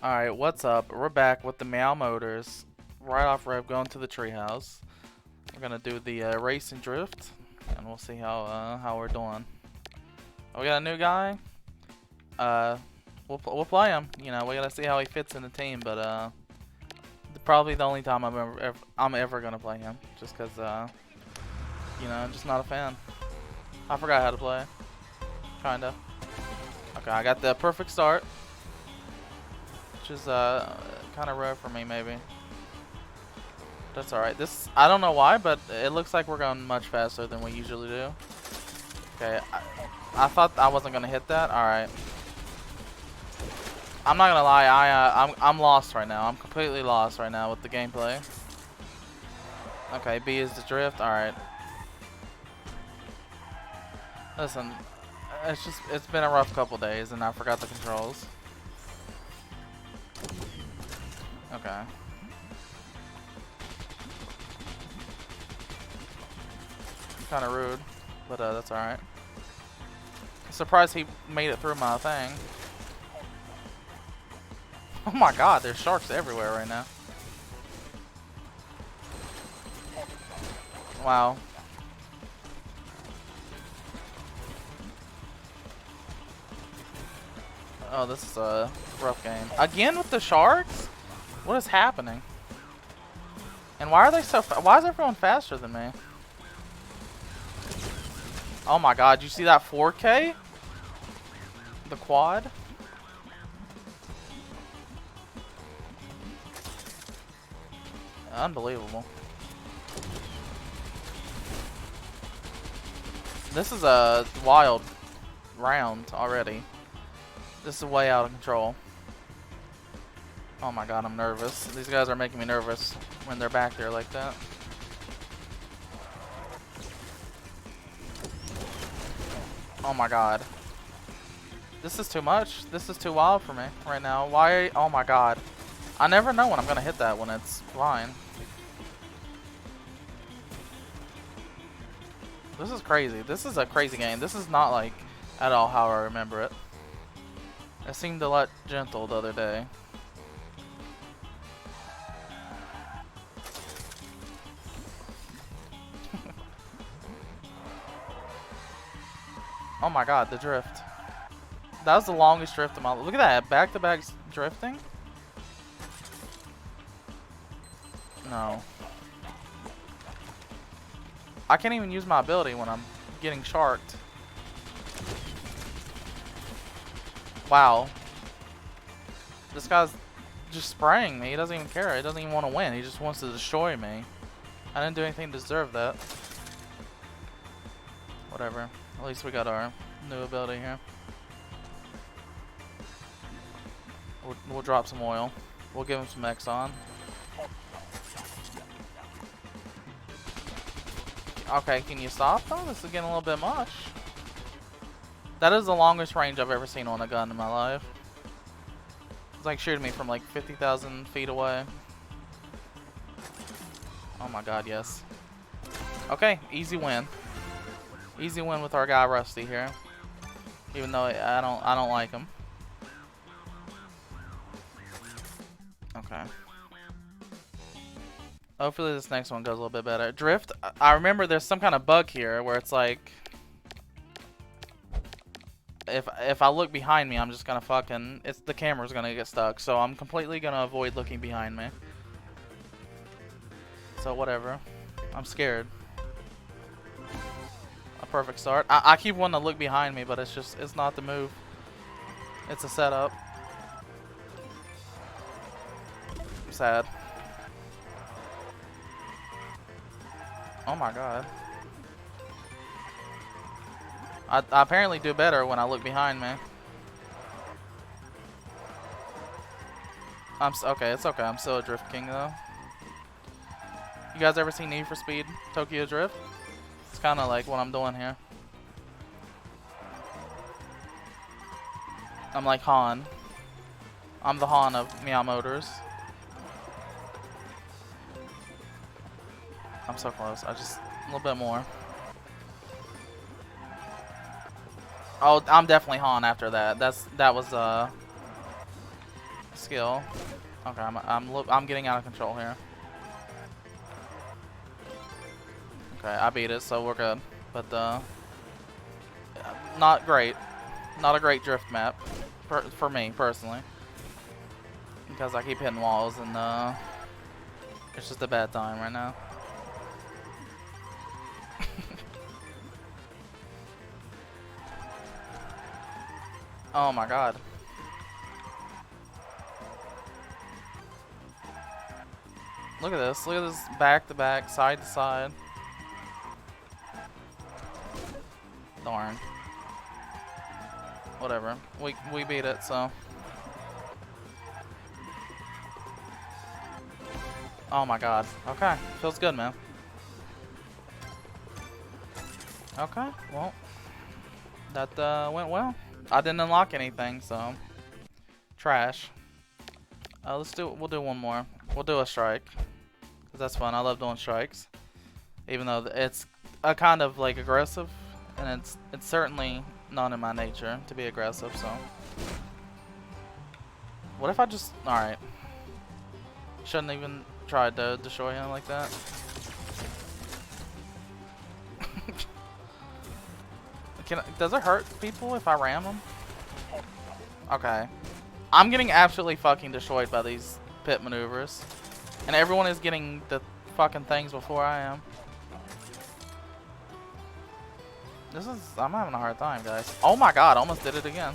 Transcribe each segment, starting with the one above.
Alright, what's up? We're back with the Meow Motors. Right off rip, going to the treehouse. We're gonna do the race and drift, and we'll see how we're doing. Oh, we got a new guy. We'll play him. You know, we gotta see how he fits in the team, but probably the only time I'm ever gonna play him, just cause you know, I'm just not a fan. I forgot how to play. Kinda. Okay, I got the perfect start. Which is kind of rare for me, maybe. That's alright. This, I don't know why, but it looks like we're going much faster than we usually do. Okay, I thought I wasn't gonna hit that. Alright. I'm not gonna lie, I'm lost right now. I'm completely lost right now with the gameplay. Okay, B is the drift. Alright. Listen, it's been a rough couple days and I forgot the controls. Okay. Kind of rude, but that's alright. Surprised he made it through my thing. Oh my god, there's sharks everywhere right now. Wow. Oh, this is a rough game. Again with the sharks? What is happening? And why are they so why is everyone faster than me? Oh my god, you see that 4K? The quad? Unbelievable. This is a wild round already. This is way out of control. Oh my god, I'm nervous. These guys are making me nervous when they're back there like that. Oh my god. This is too much. This is too wild for me right now. Why? Oh my god. I never know when I'm gonna hit that when it's flying. This is crazy. This is a crazy game. This is not like at all how I remember it. It seemed a lot gentle the other day. Oh my god, the drift. That was the longest drift of my life. Look at that, back-to-back drifting. No. I can't even use my ability when I'm getting sharked. Wow. This guy's just spraying me. He doesn't even care. He doesn't even want to win. He just wants to destroy me. I didn't do anything to deserve that. Whatever. At least we got our new ability here. We'll drop some oil. We'll give him some Exxon. Okay, can you stop though? This is getting a little bit much. That is the longest range I've ever seen on a gun in my life. It's like shooting me from like 50,000 feet away. Oh my god, yes. Okay, easy win. Easy win with our guy Rusty here. Even though I don't like him. Okay. Hopefully this next one goes a little bit better. Drift, I remember there's some kind of bug here where it's like if I look behind me, I'm just gonna fucking the camera's gonna get stuck. So I'm completely gonna avoid looking behind me. So whatever. I'm scared. A perfect start. I keep wanting to look behind me, but it's not the move. It's a setup. Sad. Oh my god. I apparently do better when I look behind me. Okay, it's okay. I'm still a drift king though. You guys ever seen Need for Speed Tokyo Drift? It's kind of like what I'm doing here. I'm like Han. I'm the Han of Meow Motors. I'm so close. I just a little bit more. Oh, I'm definitely Han after that. That was skill. Okay, I'm getting out of control here. Okay, I beat it, so we're good. But not great. Not a great drift map for me personally, because I keep hitting walls and it's just a bad time right now. Oh my god. Look at this. Look at this back to back, side to side. Darn. Whatever. We beat it, so. Oh my god. Okay. Feels good, man. Okay. Well, that went well. I didn't unlock anything, so trash. We'll do one more. We'll do a strike, 'cause that's fun. I love doing strikes, even though it's a kind of like aggressive, and it's certainly not in my nature to be aggressive. So, what if I just? All right. Shouldn't even tried to destroy him like that. Does it hurt people if I ram them? Okay. I'm getting absolutely fucking destroyed by these pit maneuvers. And everyone is getting the fucking things before I am. I'm having a hard time, guys. Oh my god, almost did it again.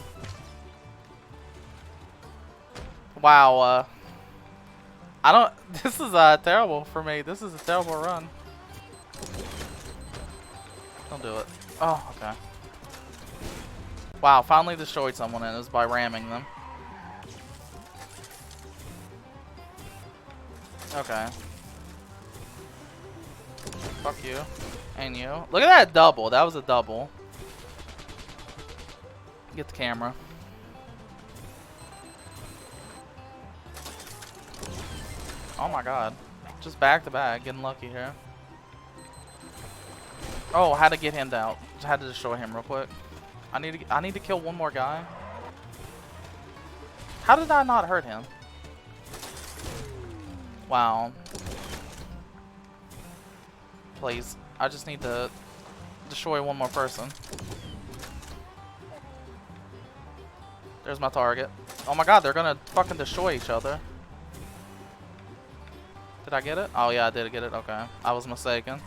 Wow, this is terrible for me. This is a terrible run. Don't do it. Oh, okay. Wow, finally destroyed someone, and it was by ramming them. Okay. Fuck you. And you. Look at that double. That was a double. Get the camera. Oh my god. Just back to back. Getting lucky here. Oh, I had to get him out. Just had to destroy him real quick. I need to kill one more guy. How did I not hurt him? Wow. Please. I just need to destroy one more person. There's my target. Oh my god, they're gonna fucking destroy each other. Did I get it? Oh yeah, I did get it. Okay. I was mistaken.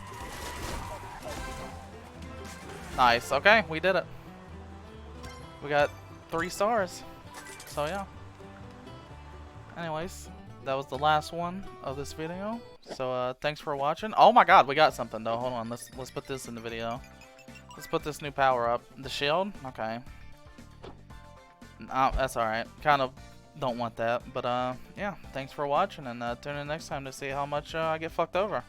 Nice. Okay, we did it. We got 3 stars. So yeah. Anyways, that was the last one of this video. So thanks for watching. Oh my god, we got something though. Hold on, let's put this in the video. Let's put this new power up. The shield? Okay. That's alright. Kind of don't want that. But yeah, thanks for watching, and tune in next time to see how much I get fucked over.